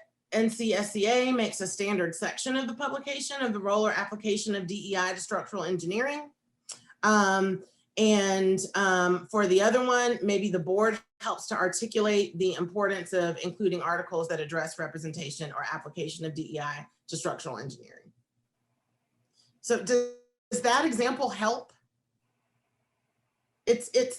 makes a standard section of the publication of the role or application of DEI to structural engineering. And for the other one, maybe the board helps to articulate the importance of including articles that address representation or application of DEI to structural engineering. So does that example help?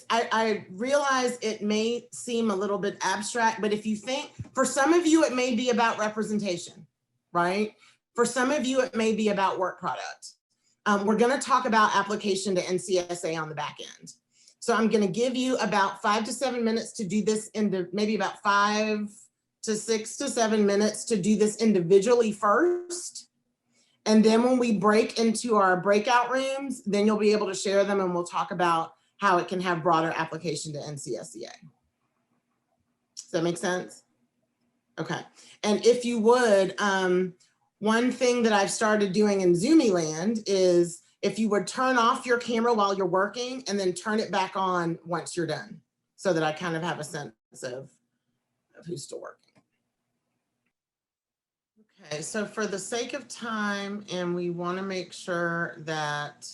I realize it may seem a little bit abstract, but if you think, for some of you, it may be about representation, right? For some of you, it may be about work product. We're going to talk about application to NCSA on the back end. So I'm going to give you about 5 to 7 minutes to do this, maybe about 5 to 6 to 7 minutes to do this individually first. And then when we break into our breakout rooms, then you'll be able to share them and we'll talk about how it can have broader application to NCSEA. Does that make sense? Okay. And if you would, one thing that I've started doing in Zoomy-land is if you would turn off your camera while you're working and then turn it back on once you're done, so that I kind of have a sense of who's still working. Okay, so for the sake of time, and we want to make sure that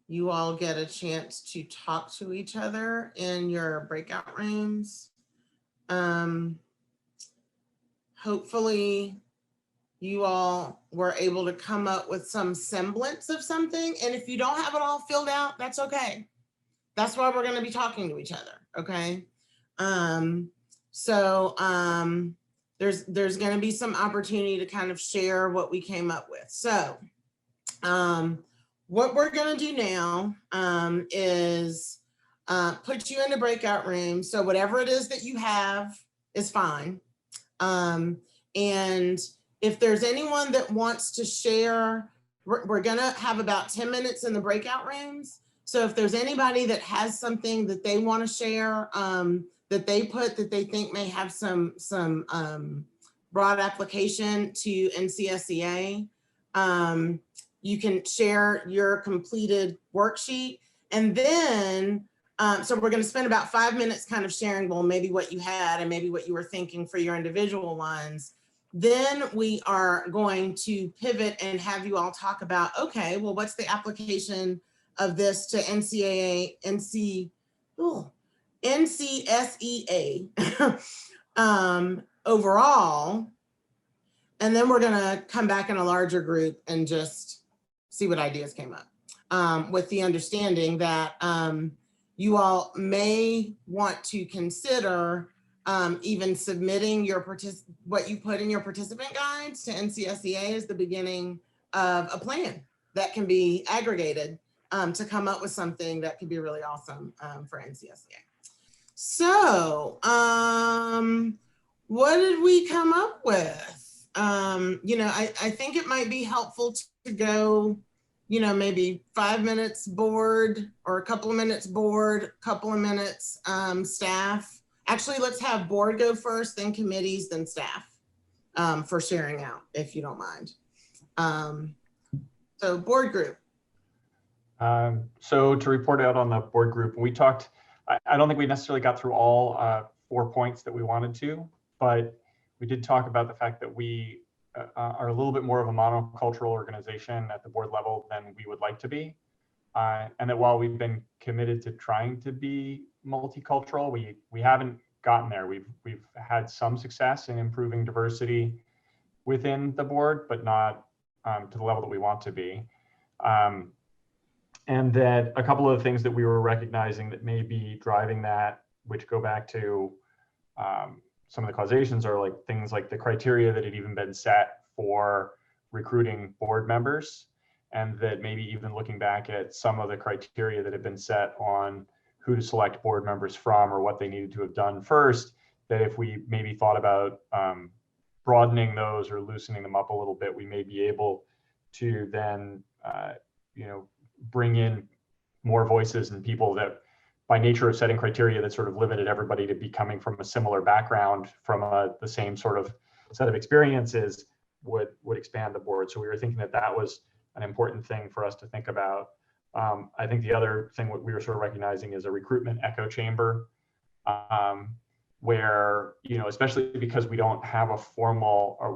you all get a chance to talk to each other in your breakout rooms. Hopefully you all were able to come up with some semblance of something. And if you don't have it all filled out, that's okay. That's why we're going to be talking to each other. Okay. There's going to be some opportunity to kind of share what we came up with. So what we're going to do now is put you in the breakout room. So whatever it is that you have is fine. And if there's anyone that wants to share, we're going to have about 10 minutes in the breakout rooms. So if there's anybody that has something that they want to share, that they think may have some broad application to NCSEA, you can share your completed worksheet. And then, so we're going to spend about 5 minutes kind of sharing, well, maybe what you had and maybe what you were thinking for your individual ones. Then we are going to pivot and have you all talk about, okay, well, what's the application of this to NCSEA overall. And then we're gonna come back in a larger group and just see what ideas came up, with the understanding that you all may want to consider even submitting what you put in your participant guides to NCSEA as the beginning of a plan that can be aggregated to come up with something that could be really awesome for NCSEA. So what did we come up with? I think it might be helpful to go, maybe 5 minutes board or a couple of minutes board, couple of minutes staff. Actually, let's have board go first, then committees, then staff for sharing out, if you don't mind. So board group. So to report out on the board group, we talked, I don't think we necessarily got through all 4 points that we wanted to, but we did talk about the fact that we are a little bit more of a monocultural organization at the board level than we would like to be. And that while we've been committed to trying to be multicultural, we haven't gotten there. We've had some success in improving diversity within the board, but not to the level that we want to be. And that a couple of the things that we were recognizing that may be driving that, which go back to some of the causations, are like things like the criteria that had even been set for recruiting board members, and that maybe even looking back at some of the criteria that had been set on who to select board members from or what they needed to have done first, that if we maybe thought about broadening those or loosening them up a little bit, we may be able to then bring in more voices and people that, by nature of setting criteria that sort of limited everybody to be coming from a similar background from the same sort of set of experiences, would expand the board. So we were thinking that was an important thing for us to think about. I think the other thing what we were sort of recognizing is a recruitment echo chamber, where, especially because we don't have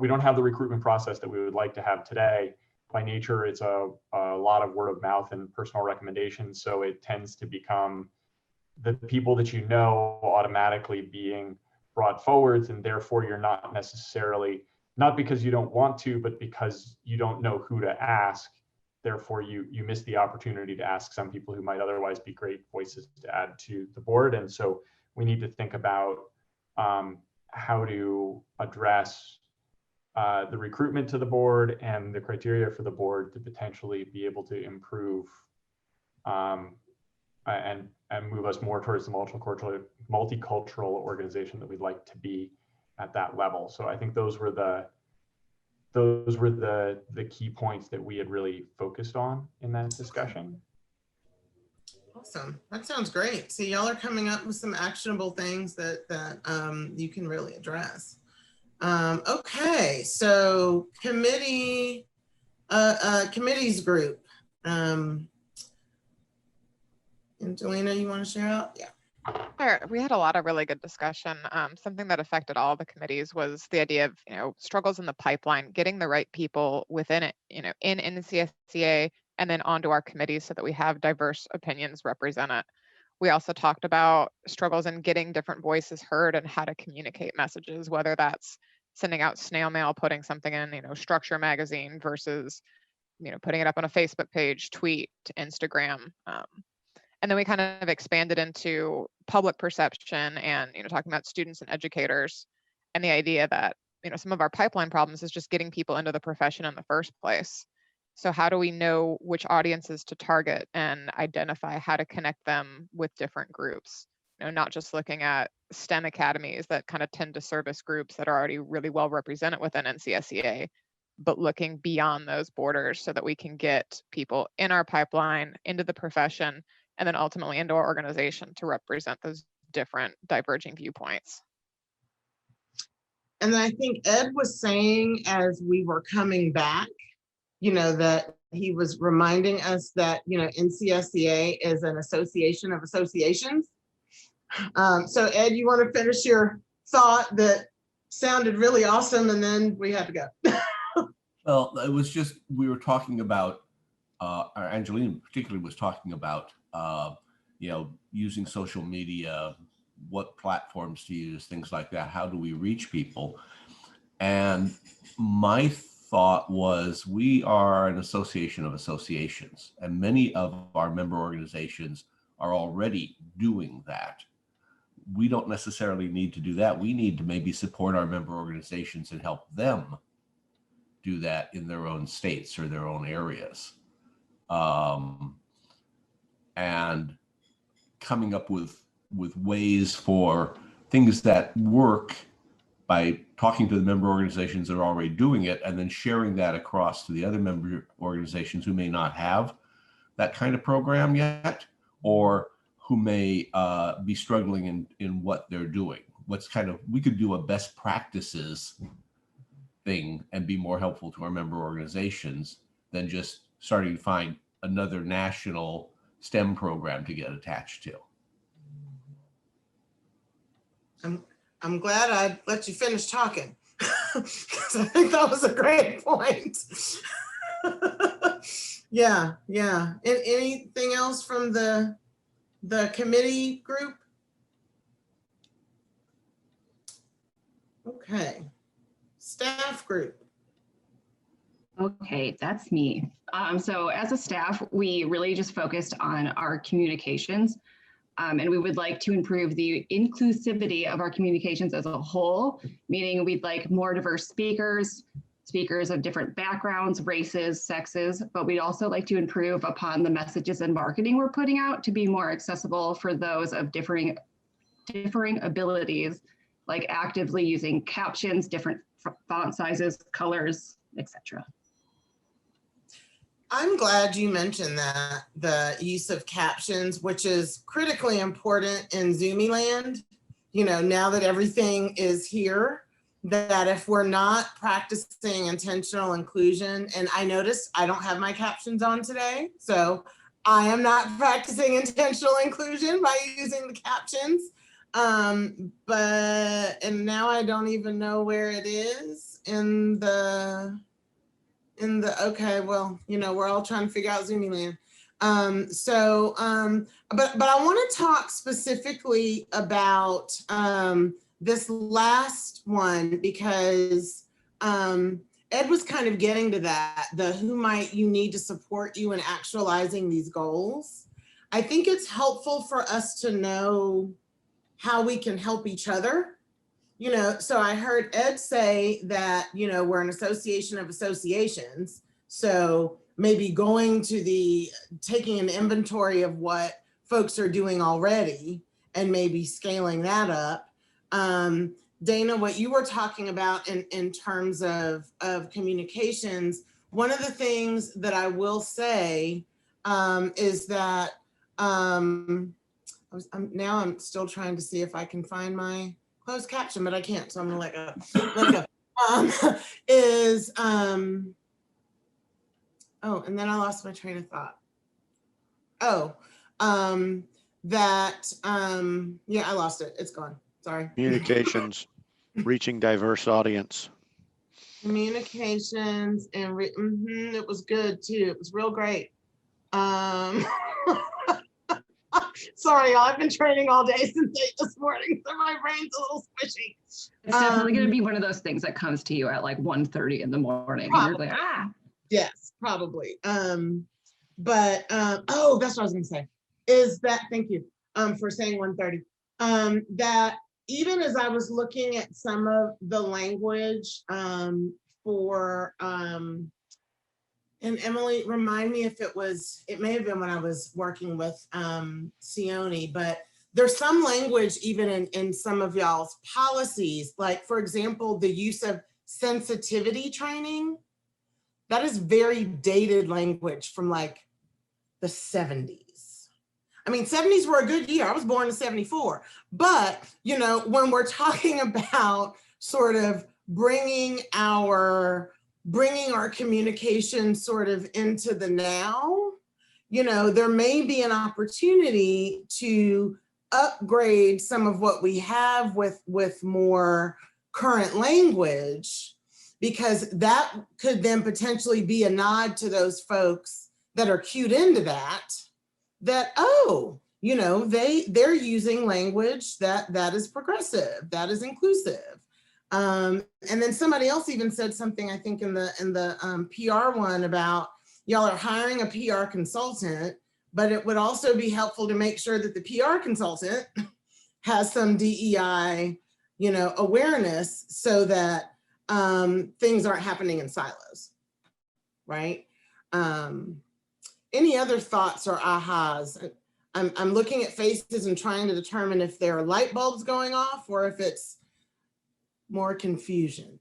we don't have the recruitment process that we would like to have today. By nature, it's a lot of word of mouth and personal recommendations. So it tends to become the people that automatically being brought forwards, and therefore you're not necessarily, not because you don't want to, but because you don't know who to ask. Therefore, you miss the opportunity to ask some people who might otherwise be great voices to add to the board. And so we need to think about how to address the recruitment to the board and the criteria for the board to potentially be able to improve and move us more towards the multicultural organization that we'd like to be at that level. So I think those were the key points that we had really focused on in that discussion. Awesome. That sounds great. So y'all are coming up with some actionable things that you can really address. Okay, so committees group. Angelina, you want to share out? Yeah. Sure. We had a lot of really good discussion. Something that affected all the committees was the idea of, struggles in the pipeline, getting the right people within it, in NCSEA and then onto our committees so that we have diverse opinions represented. We also talked about struggles in getting different voices heard and how to communicate messages, whether that's sending out snail mail, putting something in, Structure magazine versus, putting it up on a Facebook page, tweet, Instagram. And then we kind of expanded into public perception and, talking about students and educators, and the idea that, some of our pipeline problems is just getting people into the profession in the first place. So how do we know which audiences to target and identify how to connect them with different groups? Not just looking at STEM academies that kind of tend to service groups that are already really well represented within NCSEA, but looking beyond those borders so that we can get people in our pipeline, into the profession, and then ultimately into our organization to represent those different diverging viewpoints. And I think Ed was saying as we were coming back, that he was reminding us that, NCSEA is an association of associations. So Ed, you want to finish your thought that sounded really awesome, and then we had to go. Well, it was just, we were talking about, Angelina particularly was talking about, using social media, what platforms to use, things like that. How do we reach people? And my thought was, we are an association of associations, and many of our member organizations are already doing that. We don't necessarily need to do that. We need to maybe support our member organizations and help them do that in their own states or their own areas. And coming up with ways for things that work by talking to the member organizations that are already doing it, and then sharing that across to the other member organizations who may not have that kind of program yet, or who may be struggling in what they're doing. We could do a best practices thing and be more helpful to our member organizations than just starting to find another national STEM program to get attached to. I'm glad I let you finish talking, because I think that was a great point. Yeah. And anything else from the committee group? Okay. Staff group. Okay, that's me. So as a staff, we really just focused on our communications, and we would like to improve the inclusivity of our communications as a whole, meaning we'd like more diverse speakers of different backgrounds, races, sexes, but we'd also like to improve upon the messages and marketing we're putting out to be more accessible for those of differing abilities, like actively using captions, different font sizes, colors, etc. I'm glad you mentioned that, the use of captions, which is critically important in Zoomiland. Now that everything is here, that if we're not practicing intentional inclusion, and I noticed I don't have my captions on today, so I am not practicing intentional inclusion by using the captions. And now I don't even know where it is in the okay, well, we're all trying to figure out Zoomiland. But I want to talk specifically about this last one, because Ed was kind of getting to that, who might you need to support you in actualizing these goals. I think it's helpful for us to know how we can help each other. So I heard Ed say that, we're an association of associations. So maybe taking an inventory of what folks are doing already and maybe scaling that up. Dana, what you were talking about in terms of communications, one of the things that I will say is that I'm still trying to see if I can find my closed caption, but I can't, so I'm gonna let it go. Oh, and then I lost my train of thought. Yeah, I lost it. It's gone. Sorry. Communications, reaching diverse audience. Communications and it was good too. It was real great. Sorry, y'all. I've been training all day since 8 this morning, so my brain's a little squishy. It's definitely going to be one of those things that comes to you at like 1:30 in the morning. And you're like, ah. Yes, probably. But oh, that's what I was gonna say. Is that thank you for saying 1:30. That even as I was looking at some of the language for and Emily, remind me if it may have been when I was working with Sione, but there's some language even in some of y'all's policies, like for example, the use of sensitivity training. That is very dated language from like the 70s. I mean, 70s were a good year. I was born in 74. But, you know, when we're talking about sort of bringing our communication sort of into the now, you know, there may be an opportunity to upgrade some of what we have with more current language, because that could then potentially be a nod to those folks that are cued into that, oh, you know, they're using language that is progressive, that is inclusive. And then somebody else even said something, I think in the PR one, about y'all are hiring a PR consultant, but it would also be helpful to make sure that the PR consultant has some DEI, you know, awareness, so that things aren't happening in silos, right? Any other thoughts or ahas? I'm looking at faces and trying to determine if there are light bulbs going off or if it's more confusion.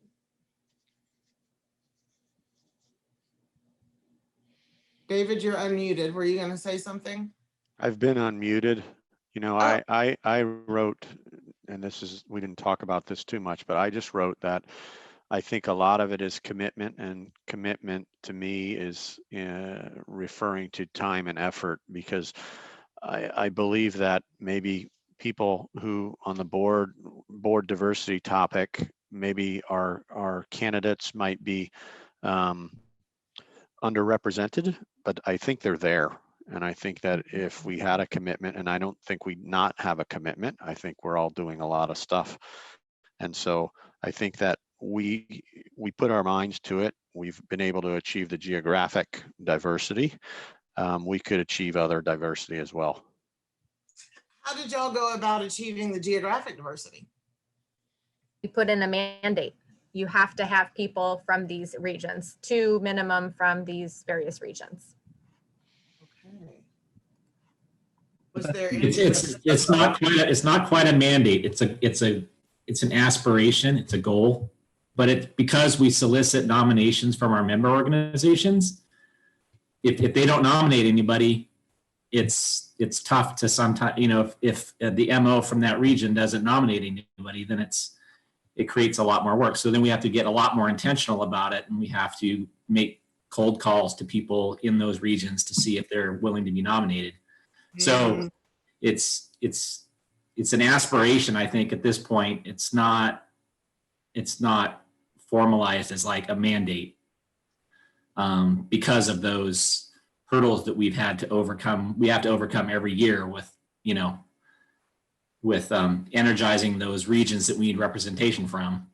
David, you're unmuted. Were you going to say something? I've been unmuted. You know, Oh. I wrote, and this is, we didn't talk about this too much, but I just wrote that I think a lot of it is commitment, and commitment to me is referring to time and effort, because I believe that maybe people who on the board diversity topic, maybe our candidates might be underrepresented, but I think they're there. And I think that if we had a commitment, and I don't think we not have a commitment, I think we're all doing a lot of stuff. And so I think that we put our minds to it. We've been able to achieve the geographic diversity. We could achieve other diversity as well. How did y'all go about achieving the geographic diversity? We put in a mandate. You have to have people from these regions, 2 minimum from these various regions. Okay. Was there It's not quite a mandate. It's an aspiration. It's a goal, but it's because we solicit nominations from our member organizations. If they don't nominate anybody, it's tough to sometimes, you know, if the MO from that region doesn't nominate anybody, then it creates a lot more work. So then we have to get a lot more intentional about it, and we have to make cold calls to people in those regions to see if they're willing to be nominated. So it's an aspiration, I think, at this point. It's not formalized as like a mandate because of those hurdles that we've had to overcome. We have to overcome every year with, you know, with energizing those regions that we need representation from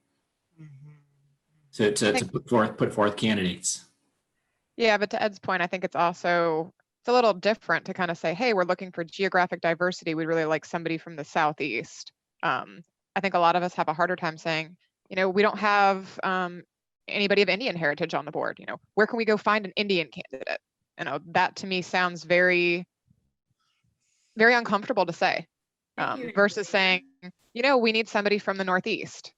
to put forth candidates. Yeah, but to Ed's point, I think it's a little different to kind of say, hey, we're looking for geographic diversity. We'd really like somebody from the Southeast. I think a lot of us have a harder time saying, you know, we don't have anybody of Indian heritage on the board. You know, where can we go find an Indian candidate? You know, that to me sounds very, very uncomfortable to say, versus saying, you know, we need somebody from the Northeast.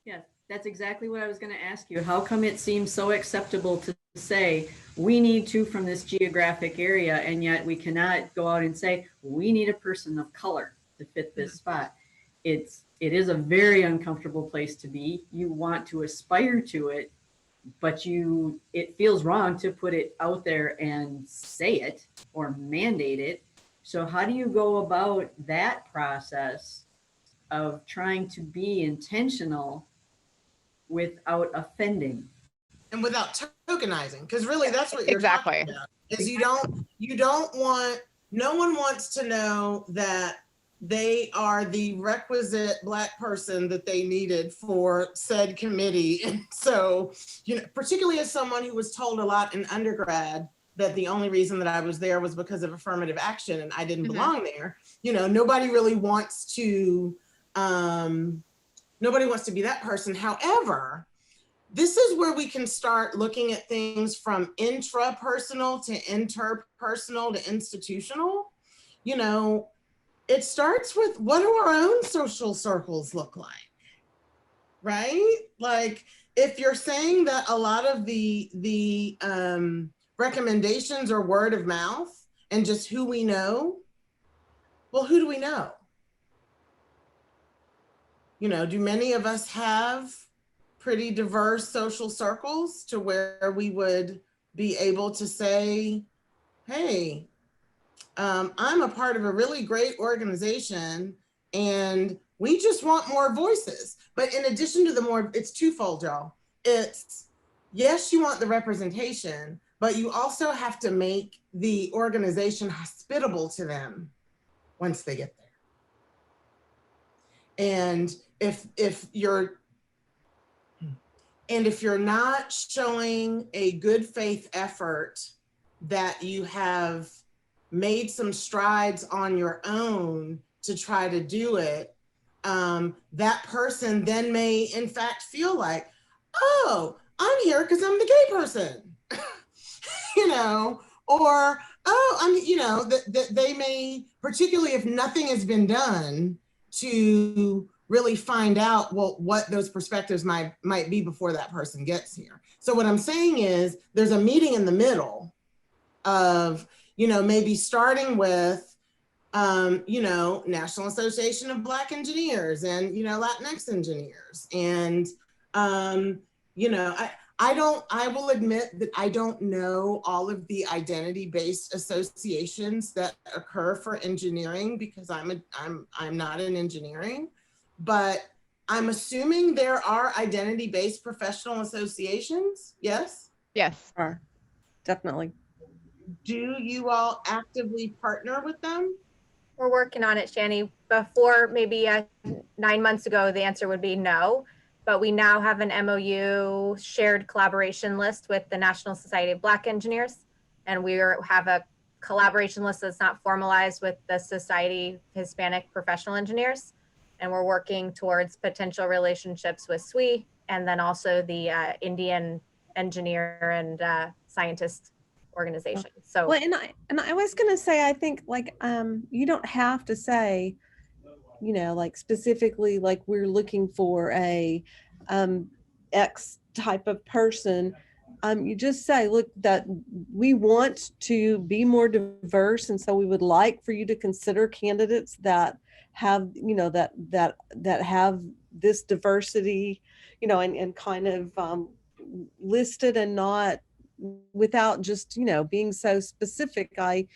Yeah, that's exactly what I was going to ask you. How come it seems so acceptable to say we need 2 from this geographic area, and yet we cannot go out and say we need a person of color to fit this spot? It is a very uncomfortable place to be. You want to aspire to it, but it feels wrong to put it out there and say it or mandate it. So how do you go about that process of trying to be intentional without offending? And without tokenizing, because really that's what you're exactly talking about, is you don't want no one wants to know that they are the requisite Black person that they needed for said committee. And so, you know, particularly as someone who was told a lot in undergrad that the only reason that I was there was because of affirmative action and I didn't belong there, you know, nobody really wants to, nobody wants to be that person. However, this is where we can start looking at things from intrapersonal to interpersonal to institutional. You know, it starts with, what do our own social circles look like, right? Like, if you're saying that a lot of the recommendations are word of mouth and just who we know, well, who do we know? You know, do many of us have pretty diverse social circles to where we would be able to say, hey, I'm a part of a really great organization and we just want more voices. But in addition to the more, it's twofold, y'all. It's, yes, you want the representation, but you also have to make the organization hospitable to them once they get there. And if you're not showing a good faith effort that you have made some strides on your own to try to do it, that person then may in fact feel like, oh, I'm here because I'm the gay person, you know, or, oh, I'm, you know, that they may, particularly if nothing has been done to really find out, well, what those perspectives might be before that person gets here. So what I'm saying is there's a meeting in the middle of, you know, maybe starting with, you know, National Association of Black Engineers and, you know, Latinx engineers. And, you know, I will admit that I don't know all of the identity-based associations that occur for engineering because I'm not in engineering, but I'm assuming there are identity-based professional associations. Yes? Yes. Are definitely. Do you all actively partner with them? We're working on it, Shani. Before, maybe 9 months ago, the answer would be no, but we now have an MOU shared collaboration list with the National Society of Black Engineers. And we have a collaboration list that's not formalized with the Society of Hispanic Professional Engineers. And we're working towards potential relationships with SWE and then also the Indian engineer and scientist organization. So, Well, and I was gonna say, I think like you don't have to say, you know, like specifically like we're looking for a X type of person. You just say, look, that we want to be more diverse, and so we would like for you to consider candidates that have, you know, that have this diversity, you know, and kind of listed and not without just, you know, being so specific. I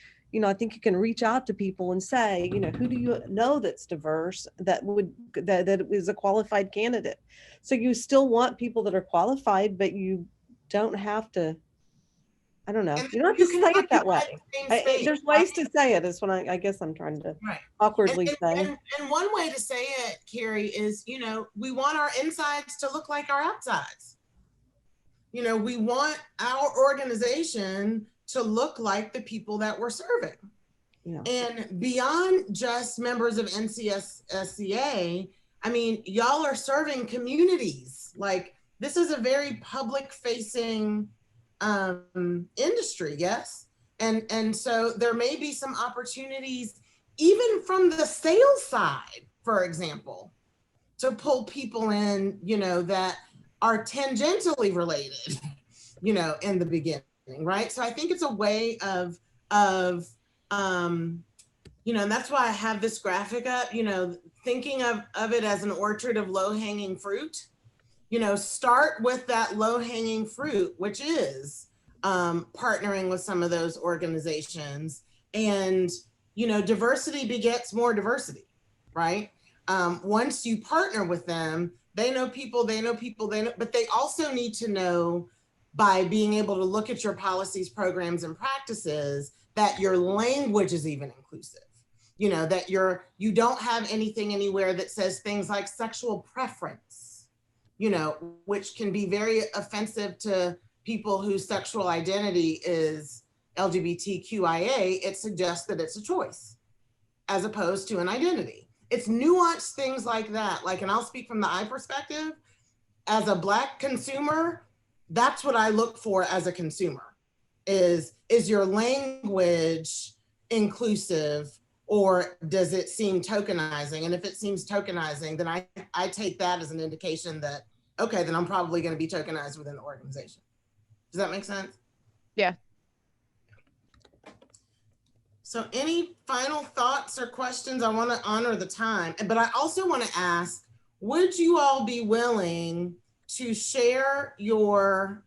think you can reach out to people and say, you know, who do you know that's diverse that is a qualified candidate? So you still want people that are qualified, but you don't have to, I don't know. You don't have to say it that way. There's ways to say it, is what I guess I'm trying to awkwardly say. And one way to say it, Carrie, is, you know, we want our insides to look like our outsides. You know, we want our organization to look like the people that we're serving. Yeah. And beyond just members of NCSSCA, I mean, y'all are serving communities. Like, this is a very public facing industry, yes? And so there may be some opportunities, even from the sales side, for example, to pull people in, you know, that are tangentially related, you know, in the beginning, right? So I think it's a way of you know, and that's why I have this graphic up, you know, thinking of it as an orchard of low-hanging fruit. You know, start with that low-hanging fruit, which is partnering with some of those organizations. And, you know, diversity begets more diversity, right? Once you partner with them, they know people, but they also need to know, by being able to look at your policies, programs, and practices, that your language is even inclusive. You know, that you don't have anything anywhere that says things like sexual preference, you know, which can be very offensive to people whose sexual identity is LGBTQIA. It suggests that it's a choice as opposed to an identity. It's nuanced things like that. Like, and I'll speak from the I perspective. As a Black consumer, that's what I look for as a consumer, is your language inclusive, or does it seem tokenizing? And if it seems tokenizing, then I take that as an indication that, okay, then I'm probably going to be tokenized within the organization. Does that make sense? Yeah. So any final thoughts or questions? I want to honor the time, but I also want to ask, would you all be willing to share your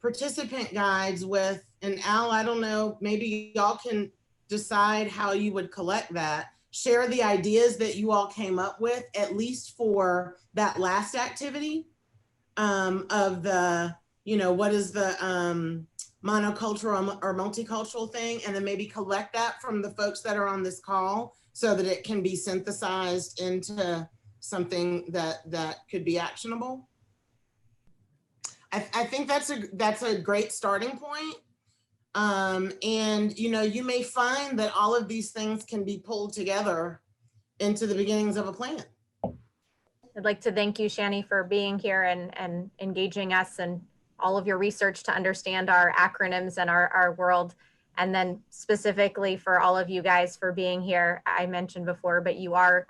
participant guides with, and Al, I don't know, maybe y'all can decide how you would collect that, share the ideas that you all came up with, at least for that last activity of the, you know, what is the monocultural or multicultural thing, and then maybe collect that from the folks that are on this call so that it can be synthesized into something that could be actionable. I think that's a great starting point. And you know, you may find that all of these things can be pulled together into the beginnings of a plan. I'd like to thank you, Shani, for being here and engaging us and all of your research to understand our acronyms and our world. And then specifically for all of you guys for being here. I mentioned before, but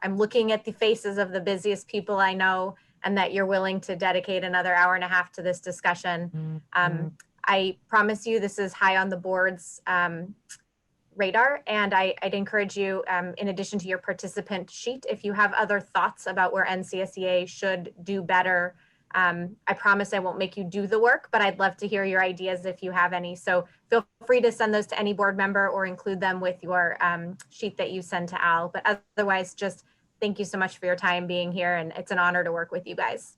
I'm looking at the faces of the busiest people I know, and that you're willing to dedicate another hour and a half to this discussion. I promise you this is high on the board's radar, and I'd encourage you, in addition to your participant sheet, if you have other thoughts about where NCSEA should do better, I promise I won't make you do the work, but I'd love to hear your ideas if you have any. So feel free to send those to any board member or include them with your sheet that you send to Al. But otherwise, just thank you so much for your time being here, and it's an honor to work with you guys.